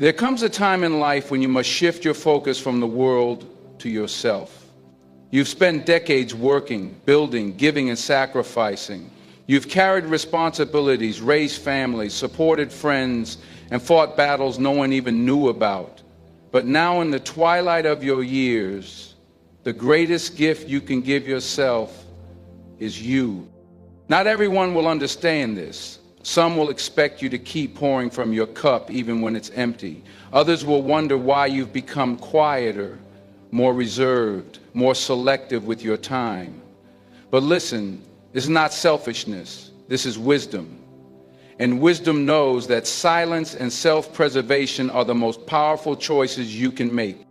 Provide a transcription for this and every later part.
There comes a time in life when you must shift your focus from the world to yourself. You've spent decades working, building, giving, and sacrificing. You've carried responsibilities, raised families, supported friends, and fought battles no one even knew about. But now in the twilight of your years, the greatest gift you can give yourself is you. Not everyone will understand this. Some will expect you to keep pouring from your cup even when it's empty. Others will wonder why you've become quieter, more reserved, more selective with your time. But listen, this is not selfishness. This is wisdom. And wisdom knows that silence and self-preservation are the most powerful choices you can make.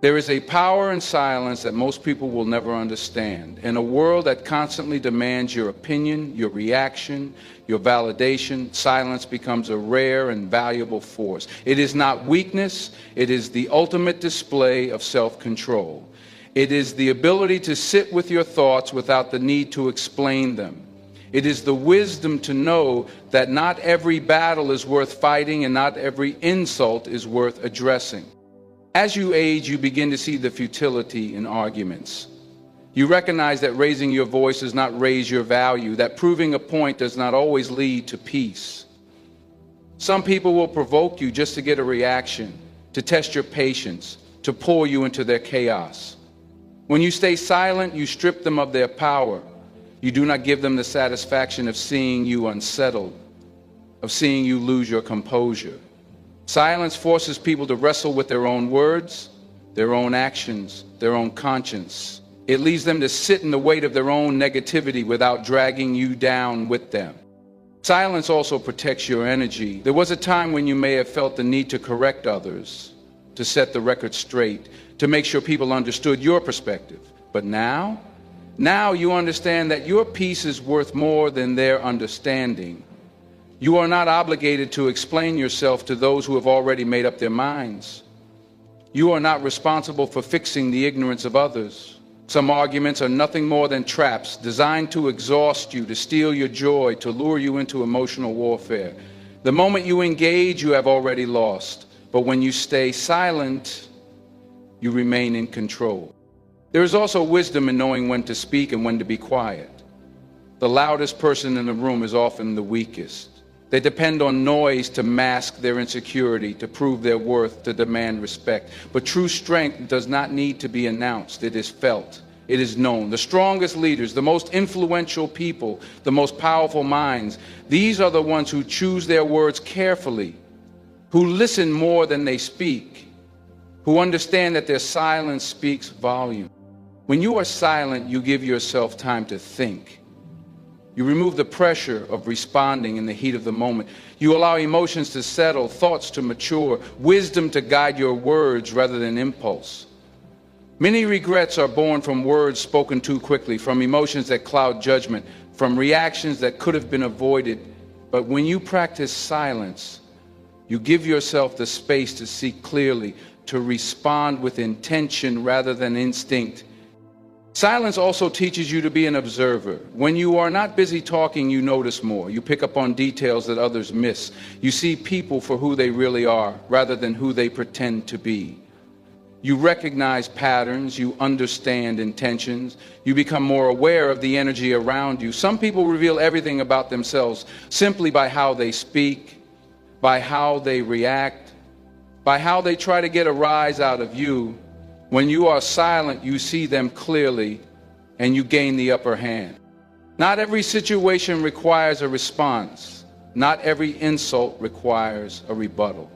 There is a power in silence that most people will never understand. In a world that constantly demands your opinion, your reaction, your validation, silence becomes a rare and valuable force. It is not weakness, it is the ultimate display of self-control. It is the ability to sit with your thoughts without the need to explain them. It is the wisdom to know that not every battle is worth fighting and not every insult is worth addressing. As you age, you begin to see the futility in arguments. You recognize that raising your voice does not raise your value, that proving a point does not always lead to peace. Some people will provoke you just to get a reaction, to test your patience, to pull you into their chaos. When you stay silent, you strip them of their power. You do not give them the satisfaction of seeing you unsettled, of seeing you lose your composure. Silence forces people to wrestle with their own words, their own actions, their own conscience. It leaves them to sit in the weight of their own negativity without dragging you down with them. Silence also protects your energy. There was a time when you may have felt the need to correct others, to set the record straight, to make sure people understood your perspective. But now you understand that your peace is worth more than their understanding. You are not obligated to explain yourself to those who have already made up their minds. You are not responsible for fixing the ignorance of others. Some arguments are nothing more than traps designed to exhaust you, to steal your joy, to lure you into emotional warfare. The moment you engage, you have already lost. But when you stay silent, you remain in control. There is also wisdom in knowing when to speak and when to be quiet. The loudest person in the room is often the weakest. They depend on noise to mask their insecurity, to prove their worth, to demand respect. But true strength does not need to be announced. It is felt. It is known. The strongest leaders, the most influential people, the most powerful minds, these are the ones who choose their words carefully, who listen more than they speak, who understand that their silence speaks volume. When you are silent, you give yourself time to think. You remove the pressure of responding in the heat of the moment. You allow emotions to settle, thoughts to mature, wisdom to guide your words rather than impulse. Many regrets are born from words spoken too quickly, from emotions that cloud judgment, from reactions that could have been avoided. But when you practice silence, you give yourself the space to see clearly, to respond with intention rather than instinct. Silence also teaches you to be an observer. When you are not busy talking, you notice more. You pick up on details that others miss. You see people for who they really are, rather than who they pretend to be. You recognize patterns. You understand intentions. You become more aware of the energy around you. Some people reveal everything about themselves simply by how they speak, by how they react, by how they try to get a rise out of you. When you are silent, you see them clearly and you gain the upper hand. Not every situation requires a response. Not every insult requires a rebuttal.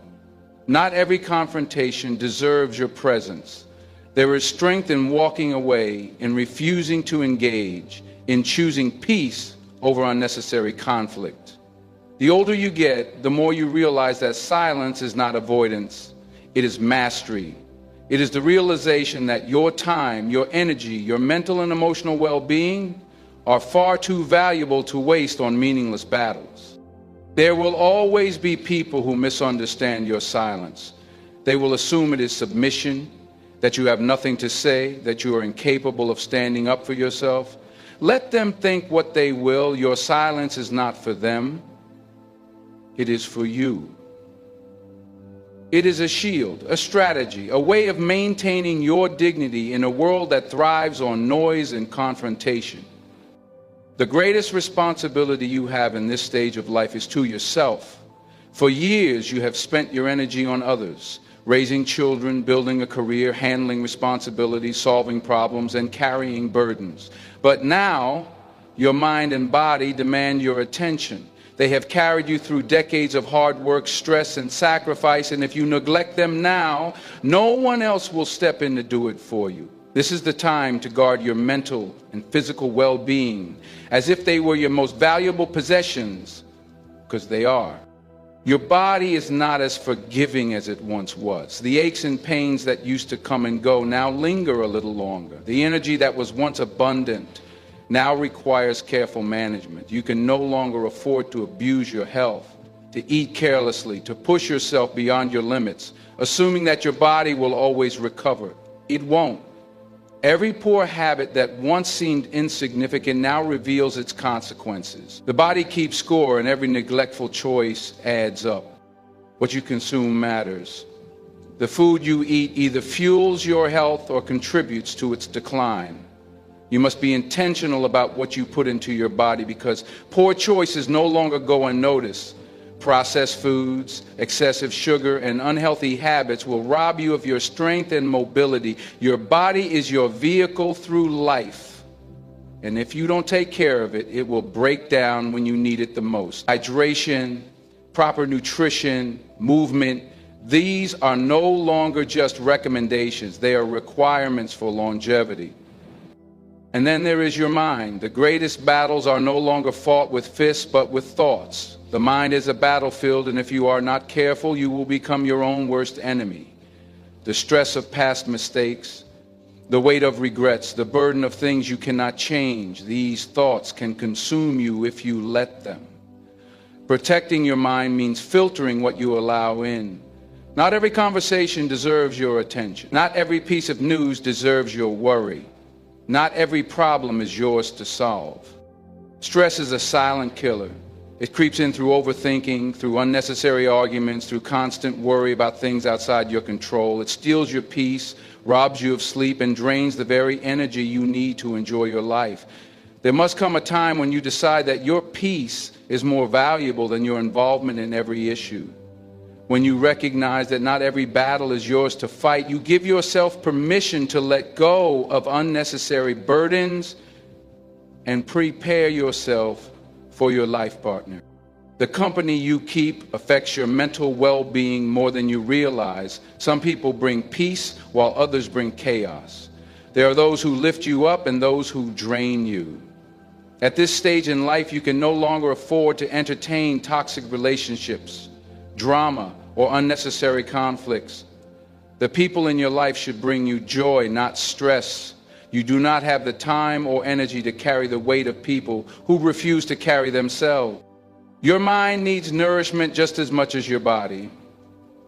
Not every confrontation deserves your presence. There is strength in walking away, in refusing to engage, in choosing peace over unnecessary conflict. The older you get, the more you realize that silence is not avoidance. It is mastery. It is the realization that your time, your energy, your mental and emotional well-being are far too valuable to waste on meaningless battles. There will always be people who misunderstand your silence. They will assume it is submission, that you have nothing to say, that you are incapable of standing up for yourself. Let them think what they will. Your silence is not for them. It is for you. It is a shield, a strategy, a way of maintaining your dignity in a world that thrives on noise and confrontation. The greatest responsibility you have in this stage of life is to yourself. For years, you have spent your energy on others, raising children, building a career, handling responsibilities, solving problems, and carrying burdens. But now, your mind and body demand your attention. They have carried you through decades of hard work, stress, and sacrifice, and if you neglect them now, no one else will step in to do it for you. This is the time to guard your mental and physical well-being as if they were your most valuable possessions, because they are. Your body is not as forgiving as it once was. The aches and pains that used to come and go now linger a little longer. The energy that was once abundant now requires careful management. You can no longer afford to abuse your health, to eat carelessly, to push yourself beyond your limits, assuming that your body will always recover. It won't. Every poor habit that once seemed insignificant now reveals its consequences. The body keeps score, and every neglectful choice adds up. What you consume matters. The food you eat either fuels your health or contributes to its decline. You must be intentional about what you put into your body, because poor choices no longer go unnoticed. Processed foods, excessive sugar, and unhealthy habits will rob you of your strength and mobility. Your body is your vehicle through life. And if you don't take care of it, it will break down when you need it the most. Hydration, proper nutrition, movement, these are no longer just recommendations. They are requirements for longevity. And then there is your mind. The greatest battles are no longer fought with fists, but with thoughts. The mind is a battlefield, and if you are not careful, you will become your own worst enemy. The stress of past mistakes, the weight of regrets, the burden of things you cannot change, these thoughts can consume you if you let them. Protecting your mind means filtering what you allow in. Not every conversation deserves your attention. Not every piece of news deserves your worry. Not every problem is yours to solve. Stress is a silent killer. It creeps in through overthinking, through unnecessary arguments, through constant worry about things outside your control. It steals your peace, robs you of sleep, and drains the very energy you need to enjoy your life. There must come a time when you decide that your peace is more valuable than your involvement in every issue. When you recognize that not every battle is yours to fight, you give yourself permission to let go of unnecessary burdens and prepare yourself for your life partner. The company you keep affects your mental well-being more than you realize. Some people bring peace while others bring chaos. There are those who lift you up and those who drain you. At this stage in life, you can no longer afford to entertain toxic relationships, drama, or unnecessary conflicts. The people in your life should bring you joy, not stress. You do not have the time or energy to carry the weight of people who refuse to carry themselves. Your mind needs nourishment just as much as your body.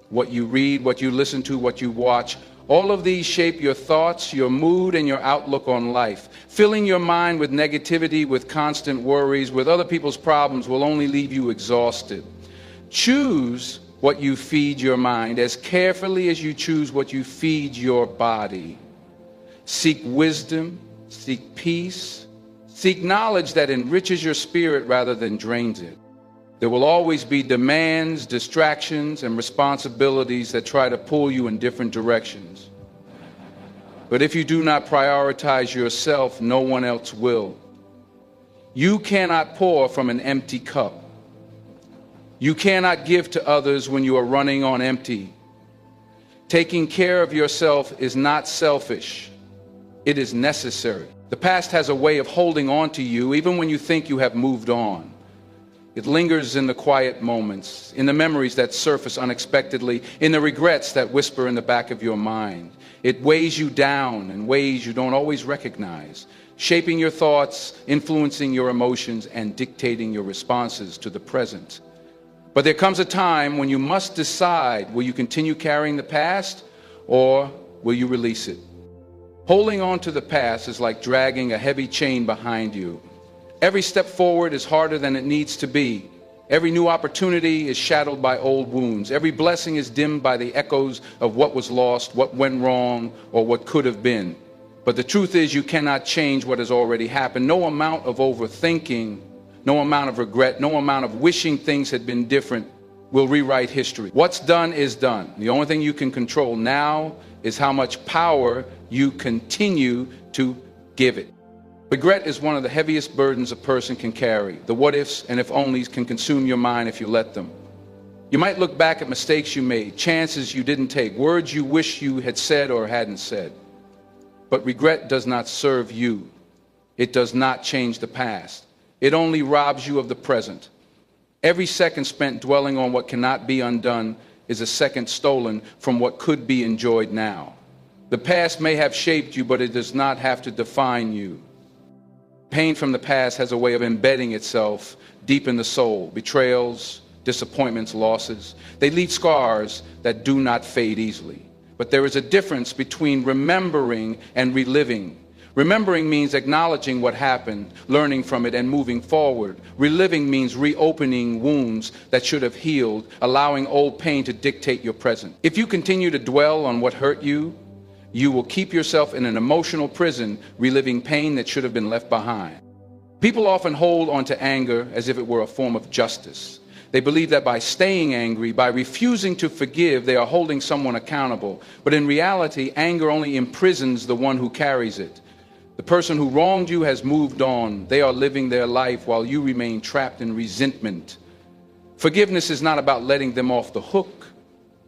What you read, what you listen to, what you watch, all of these shape your thoughts, your mood, and your outlook on life. Filling your mind with negativity, with constant worries, with other people's problems will only leave you exhausted. Choose what you feed your mind as carefully as you choose what you feed your body. Seek wisdom, seek peace, seek knowledge that enriches your spirit rather than drains it. There will always be demands, distractions, and responsibilities that try to pull you in different directions. But if you do not prioritize yourself, no one else will. You cannot pour from an empty cup. You cannot give to others when you are running on empty. Taking care of yourself is not selfish. It is necessary. The past has a way of holding on to you even when you think you have moved on. It lingers in the quiet moments, in the memories that surface unexpectedly, in the regrets that whisper in the back of your mind. It weighs you down in ways you don't always recognize, shaping your thoughts, influencing your emotions, and dictating your responses to the present. But there comes a time when you must decide, will you continue carrying the past or will you release it? Holding on to the past is like dragging a heavy chain behind you. Every step forward is harder than it needs to be. Every new opportunity is shadowed by old wounds. Every blessing is dimmed by the echoes of what was lost, what went wrong, or what could have been. But the truth is, you cannot change what has already happened. No amount of overthinking, no amount of regret, no amount of wishing things had been different will rewrite history. What's done is done. The only thing you can control now is how much power you continue to give it. Regret is one of the heaviest burdens a person can carry. The what ifs and if onlys can consume your mind if you let them. You might look back at mistakes you made, chances you didn't take, words you wish you had said or hadn't said. But regret does not serve you. It does not change the past. It only robs you of the present. Every second spent dwelling on what cannot be undone is a second stolen from what could be enjoyed now. The past may have shaped you, but it does not have to define you. Pain from the past has a way of embedding itself deep in the soul. Betrayals, disappointments, losses. They leave scars that do not fade easily. But there is a difference between remembering and reliving. Remembering means acknowledging what happened, learning from it, and moving forward. Reliving means reopening wounds that should have healed, allowing old pain to dictate your present. If you continue to dwell on what hurt you, you will keep yourself in an emotional prison, reliving pain that should have been left behind. People often hold on to anger as if it were a form of justice. They believe that by staying angry, by refusing to forgive, they are holding someone accountable. But in reality, anger only imprisons the one who carries it. The person who wronged you has moved on. They are living their life while you remain trapped in resentment. Forgiveness is not about letting them off the hook.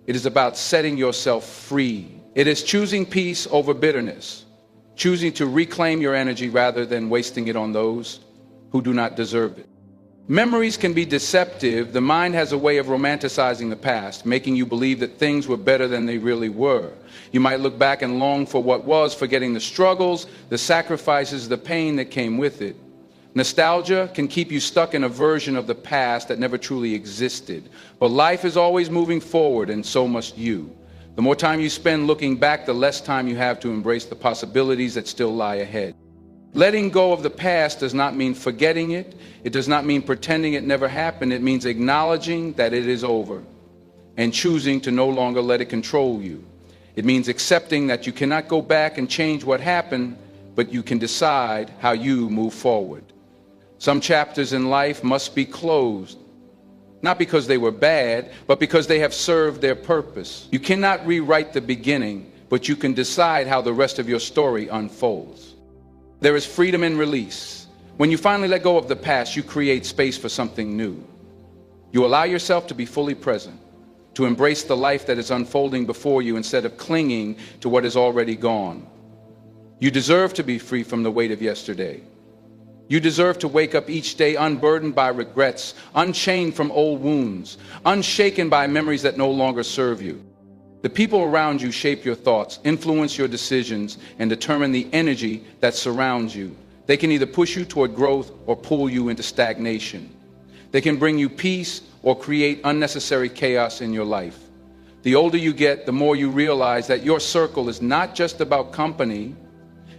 It is about setting yourself free. It is choosing peace over bitterness, choosing to reclaim your energy rather than wasting it on those who do not deserve it. Memories can be deceptive. The mind has a way of romanticizing the past, making you believe that things were better than they really were. You might look back and long for what was, forgetting the struggles, the sacrifices, the pain that came with it. Nostalgia can keep you stuck in a version of the past that never truly existed. But life is always moving forward, and so must you. The more time you spend looking back, the less time you have to embrace the possibilities that still lie ahead. Letting go of the past does not mean forgetting it. It does not mean pretending it never happened. It means acknowledging that it is over and choosing to no longer let it control you. It means accepting that you cannot go back and change what happened, but you can decide how you move forward. Some chapters in life must be closed, not because they were bad, but because they have served their purpose. You cannot rewrite the beginning, but you can decide how the rest of your story unfolds. There is freedom in release. When you finally let go of the past, you create space for something new. You allow yourself to be fully present, to embrace the life that is unfolding before you instead of clinging to what is already gone. You deserve to be free from the weight of yesterday. You deserve to wake up each day unburdened by regrets, unchained from old wounds, unshaken by memories that no longer serve you. The people around you shape your thoughts, influence your decisions, and determine the energy that surrounds you. They can either push you toward growth or pull you into stagnation. They can bring you peace or create unnecessary chaos in your life. The older you get, the more you realize that your circle is not just about company.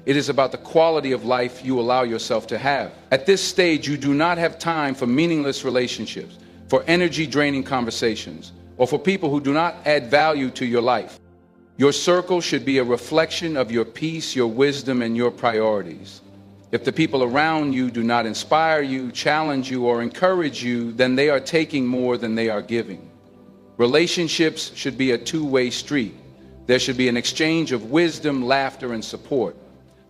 It is about the quality of life you allow yourself to have. At this stage, you do not have time for meaningless relationships, for energy-draining conversations, or for people who do not add value to your life. Your circle should be a reflection of your peace, your wisdom, and your priorities. If the people around you do not inspire you, challenge you, or encourage you, then they are taking more than they are giving. Relationships should be a two-way street. There should be an exchange of wisdom, laughter, and support.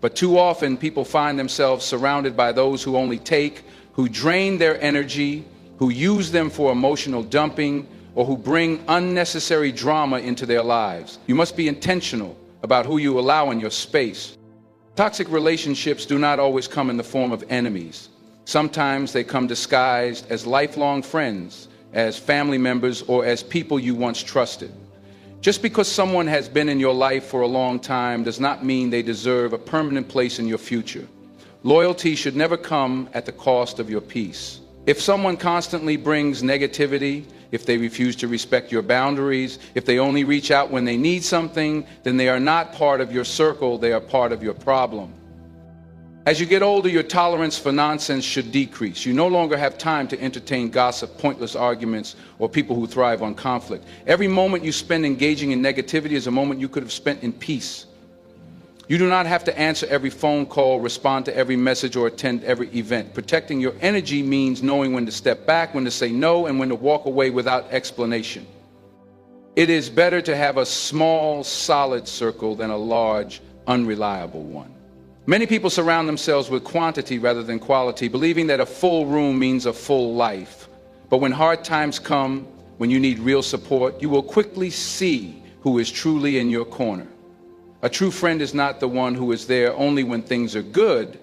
But too often, people find themselves surrounded by those who only take, who drain their energy, who use them for emotional dumping, or who bring unnecessary drama into their lives. You must be intentional about who you allow in your space. Toxic relationships do not always come in the form of enemies. Sometimes they come disguised as lifelong friends, as family members, or as people you once trusted. Just because someone has been in your life for a long time does not mean they deserve a permanent place in your future. Loyalty should never come at the cost of your peace. If someone constantly brings negativity, if they refuse to respect your boundaries, if they only reach out when they need something, then they are not part of your circle, they are part of your problem. As you get older, your tolerance for nonsense should decrease. You no longer have time to entertain gossip, pointless arguments, or people who thrive on conflict. Every moment you spend engaging in negativity is a moment you could have spent in peace. You do not have to answer every phone call, respond to every message, or attend every event. Protecting your energy means knowing when to step back, when to say no, and when to walk away without explanation. It is better to have a small, solid circle than a large, unreliable one. Many people surround themselves with quantity rather than quality, believing that a full room means a full life. But when hard times come, when you need real support, you will quickly see who is truly in your corner. A true friend is not the one who is there only when things are good,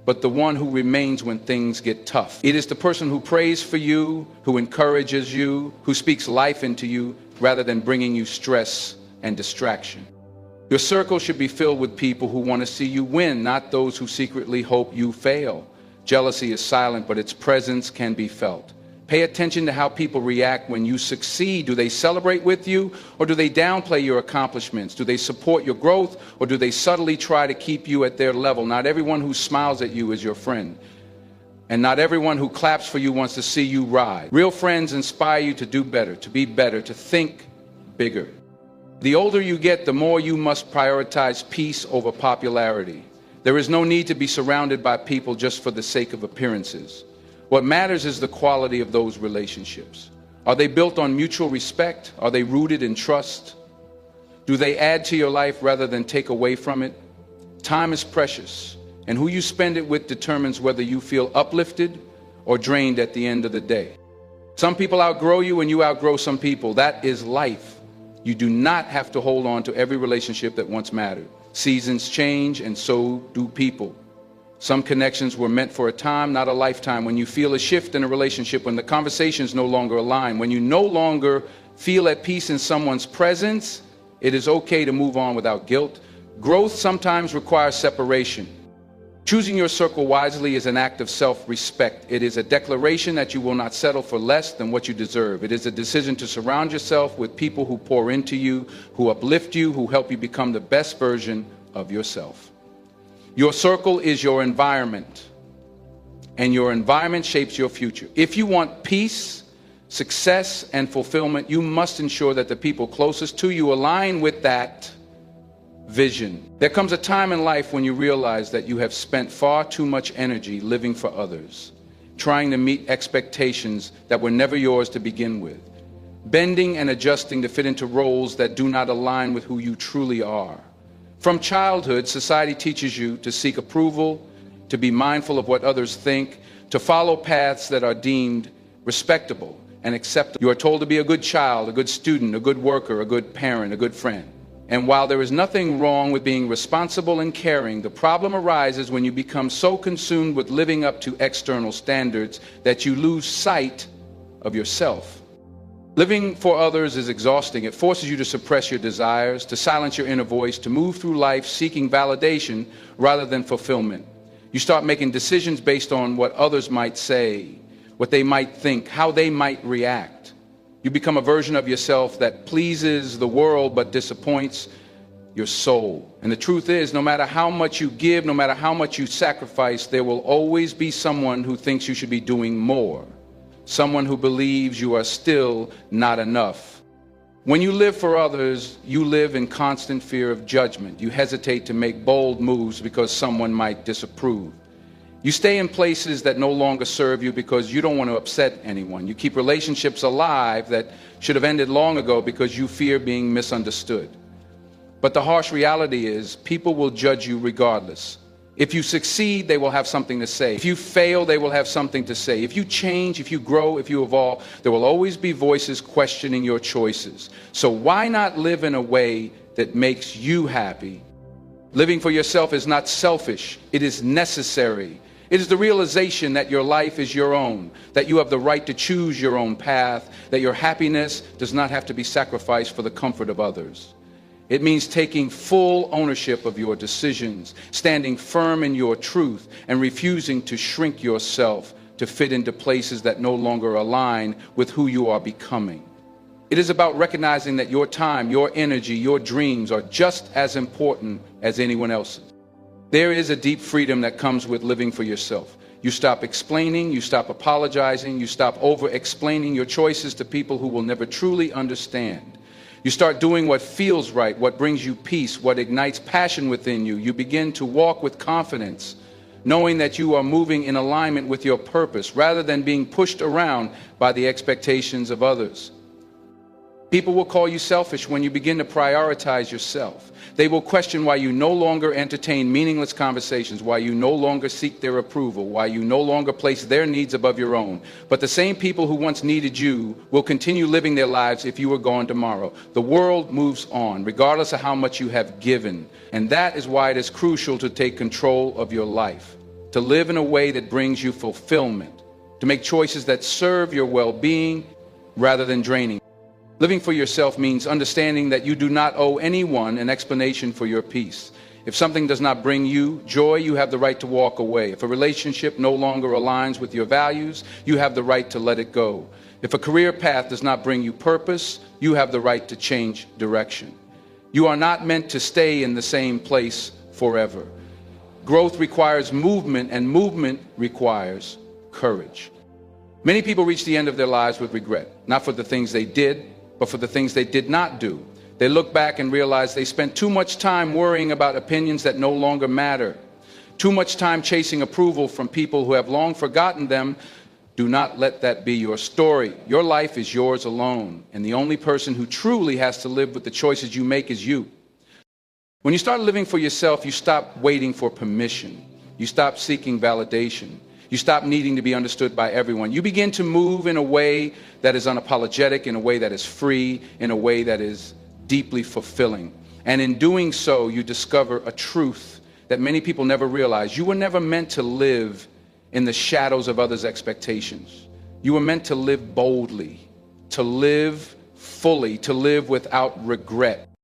but the one who remains when things get tough. It is the person who prays for you, who encourages you, who speaks life into you, rather than bringing you stress and distraction. Your circle should be filled with people who want to see you win, not those who secretly hope you fail. Jealousy is silent, but its presence can be felt. Pay attention to how people react when you succeed. Do they celebrate with you, or do they downplay your accomplishments? Do they support your growth, or do they subtly try to keep you at their level? Not everyone who smiles at you is your friend, and not everyone who claps for you wants to see you rise. Real friends inspire you to do better, to be better, to think bigger. The older you get, the more you must prioritize peace over popularity. There is no need to be surrounded by people just for the sake of appearances. What matters is the quality of those relationships. Are they built on mutual respect? Are they rooted in trust? Do they add to your life rather than take away from it? Time is precious, and who you spend it with determines whether you feel uplifted or drained at the end of the day. Some people outgrow you and you outgrow some people. That is life. You do not have to hold on to every relationship that once mattered. Seasons change, and so do people. Some connections were meant for a time, not a lifetime. When you feel a shift in a relationship, when the conversations no longer align, when you no longer feel at peace in someone's presence, it is okay to move on without guilt. Growth sometimes requires separation. Choosing your circle wisely is an act of self-respect. It is a declaration that you will not settle for less than what you deserve. It is a decision to surround yourself with people who pour into you, who uplift you, who help you become the best version of yourself. Your circle is your environment, and your environment shapes your future. If you want peace, success, and fulfillment, you must ensure that the people closest to you align with that vision. There comes a time in life when you realize that you have spent far too much energy living for others, trying to meet expectations that were never yours to begin with, bending and adjusting to fit into roles that do not align with who you truly are. From childhood, society teaches you to seek approval, to be mindful of what others think, to follow paths that are deemed respectable and acceptable. You are told to be a good child, a good student, a good worker, a good parent, a good friend. And while there is nothing wrong with being responsible and caring, the problem arises when you become so consumed with living up to external standards that you lose sight of yourself. Living for others is exhausting. It forces you to suppress your desires, to silence your inner voice, to move through life seeking validation rather than fulfillment. You start making decisions based on what others might say, what they might think, how they might react. You become a version of yourself that pleases the world but disappoints your soul. And the truth is, no matter how much you give, no matter how much you sacrifice, there will always be someone who thinks you should be doing more. Someone who believes you are still not enough. When you live for others, you live in constant fear of judgment. You hesitate to make bold moves because someone might disapprove. You stay in places that no longer serve you because you don't want to upset anyone. You keep relationships alive that should have ended long ago because you fear being misunderstood. But the harsh reality is, people will judge you regardless. If you succeed, they will have something to say. If you fail, they will have something to say. If you change, if you grow, if you evolve, there will always be voices questioning your choices. So why not live in a way that makes you happy? Living for yourself is not selfish. It is necessary. It is the realization that your life is your own, that you have the right to choose your own path, that your happiness does not have to be sacrificed for the comfort of others. It means taking full ownership of your decisions, standing firm in your truth, and refusing to shrink yourself to fit into places that no longer align with who you are becoming. It is about recognizing that your time, your energy, your dreams are just as important as anyone else's. There is a deep freedom that comes with living for yourself. You stop explaining, you stop apologizing, you stop over-explaining your choices to people who will never truly understand. You start doing what feels right, what brings you peace, what ignites passion within you. You begin to walk with confidence, knowing that you are moving in alignment with your purpose rather than being pushed around by the expectations of others. People will call you selfish when you begin to prioritize yourself. They will question why you no longer entertain meaningless conversations, why you no longer seek their approval, why you no longer place their needs above your own. But the same people who once needed you will continue living their lives if you were gone tomorrow. The world moves on, regardless of how much you have given. And that is why it is crucial to take control of your life, to live in a way that brings you fulfillment, to make choices that serve your well-being rather than draining. Living for yourself means understanding that you do not owe anyone an explanation for your peace. If something does not bring you joy, you have the right to walk away. If a relationship no longer aligns with your values, you have the right to let it go. If a career path does not bring you purpose, you have the right to change direction. You are not meant to stay in the same place forever. Growth requires movement, and movement requires courage. Many people reach the end of their lives with regret, not for the things they did, but for the things they did not do. They look back and realize they spent too much time worrying about opinions that no longer matter, too much time chasing approval from people who have long forgotten them. Do not let that be your story. Your life is yours alone, and the only person who truly has to live with the choices you make is you. When you start living for yourself, you stop waiting for permission. You stop seeking validation. You stop needing to be understood by everyone. You begin to move in a way that is unapologetic, in a way that is free, in a way that is deeply fulfilling. And in doing so, you discover a truth that many people never realize. You were never meant to live in the shadows of others' expectations. You were meant to live boldly, to live fully, to live without regret.